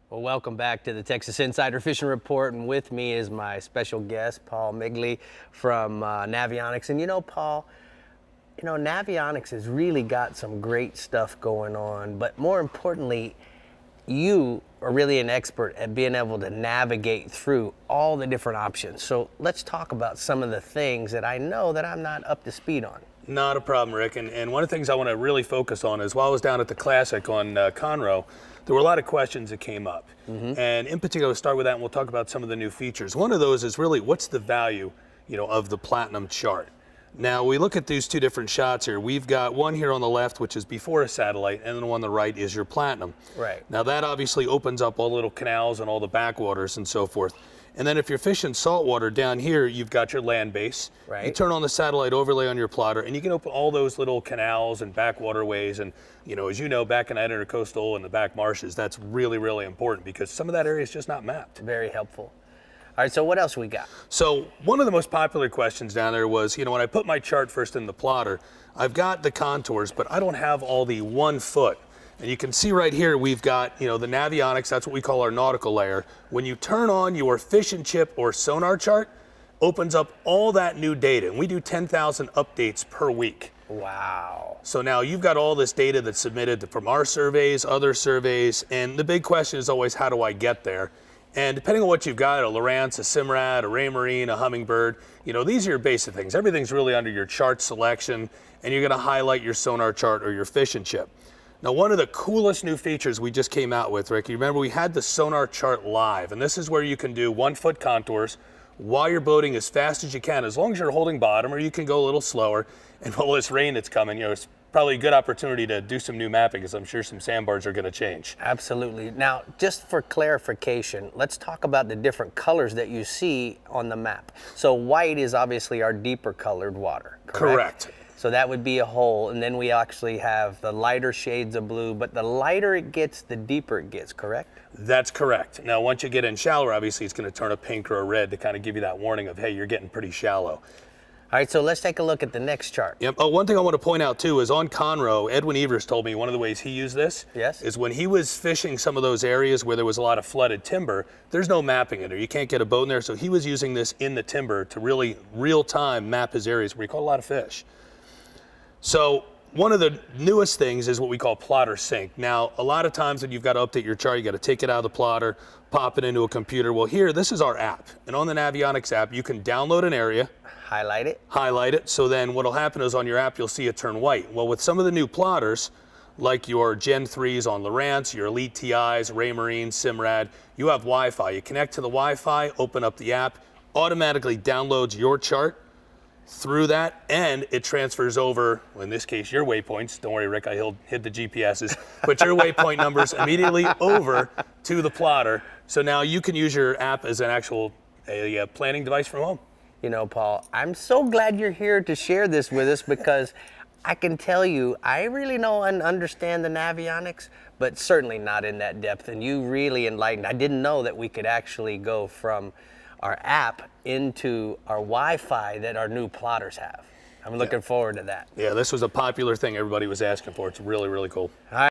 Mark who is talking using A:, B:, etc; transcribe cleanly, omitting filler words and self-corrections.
A: Well, welcome back to the Texas Insider Fishing Report, and with me is my special guest, Paul Migley from Navionics. And Paul, Navionics has really got some great stuff going on, but more importantly, you are really an expert at being able to navigate through all the different options. So let's talk about some of the things that I know that I'm not up to speed on.
B: Not a problem, Rick. And one of the things I want to really focus on is while I was down at the Classic on Conroe, there were a lot of questions that came up. And in particular, we'll start with that and we'll talk about some of the new features. One of those is really what's the value, of the Platinum chart. Now we look at these two different shots here. We've got one here on the left, which is before a satellite, and then the one on the right is your Platinum.
A: Right.
B: Now that obviously opens up all the little canals and all the backwaters and so forth. And then if you're fishing saltwater down here, you've got your land base.
A: Right.
B: You turn on the satellite overlay on your plotter, and you can open all those little canals and backwaterways. And as you know, back in that intercoastal and the back marshes, that's really, really important because some of that area is just not mapped.
A: Very helpful. All right, so what else we got?
B: So one of the most popular questions down there was, when I put my chart first in the plotter, I've got the contours, but I don't have all the 1 foot. And you can see right here, we've got, the Navionics, that's what we call our nautical layer. When you turn on your fish and chip or sonar chart, opens up all that new data. And we do 10,000 updates per week.
A: Wow.
B: So now you've got all this data that's submitted from our surveys, other surveys, and the big question is always, how do I get there? And depending on what you've got, a Lowrance, a Simrad, a Raymarine, a Humminbird, these are your basic things. Everything's really under your chart selection, and you're gonna highlight your sonar chart or your fish and chip. Now, one of the coolest new features we just came out with, Rick, you remember we had the sonar chart live, and this is where you can do 1 foot contours while you're boating as fast as you can, as long as you're holding bottom, or you can go a little slower. And with all this rain that's coming, it's probably a good opportunity to do some new mapping, because I'm sure some sandbars are gonna change.
A: Absolutely. Now, just for clarification, let's talk about the different colors that you see on the map. So white is obviously our deeper colored water, correct?
B: Correct.
A: So that would be a hole, and then we actually have the lighter shades of blue, but the lighter it gets, the deeper it gets, correct?
B: That's correct. Now, once you get in shallower, obviously it's gonna turn a pink or a red to kind of give you that warning of, hey, you're getting pretty shallow.
A: All right, so let's take a look at the next chart.
B: Yep. Oh, one thing I want to point out too is on Conroe, Edwin Evers told me one of the ways he used this is when he was fishing some of those areas where there was a lot of flooded timber, there's no mapping in there. You can't get a boat in there, so he was using this in the timber to really real-time map his areas where he caught a lot of fish. So one of the newest things is what we call plotter sync. Now, a lot of times when you've got to update your chart, you got to take it out of the plotter, pop it into a computer. Well, here, this is our app. And on the Navionics app, you can download an area.
A: Highlight it.
B: So then what'll happen is on your app, you'll see it turn white. Well, with some of the new plotters, like your Gen 3s on Lowrance, your Elite TIs, Raymarine, Simrad, you have Wi-Fi. You connect to the Wi-Fi, open up the app, automatically downloads your chart through that, and it transfers over, well, in this case, your waypoints. Don't worry, Rick, I hid the GPSs. Put your waypoint numbers immediately over to the plotter. So now you can use your app as an actual planning device from home.
A: Paul, I'm so glad you're here to share this with us, because I can tell you, I really know and understand the Navionics, but certainly not in that depth. And you really enlightened. I didn't know that we could actually go from our app into our Wi-Fi that our new plotters have. I'm looking forward to that.
B: Yeah, this was a popular thing everybody was asking for. It's really, really cool.
A: All right.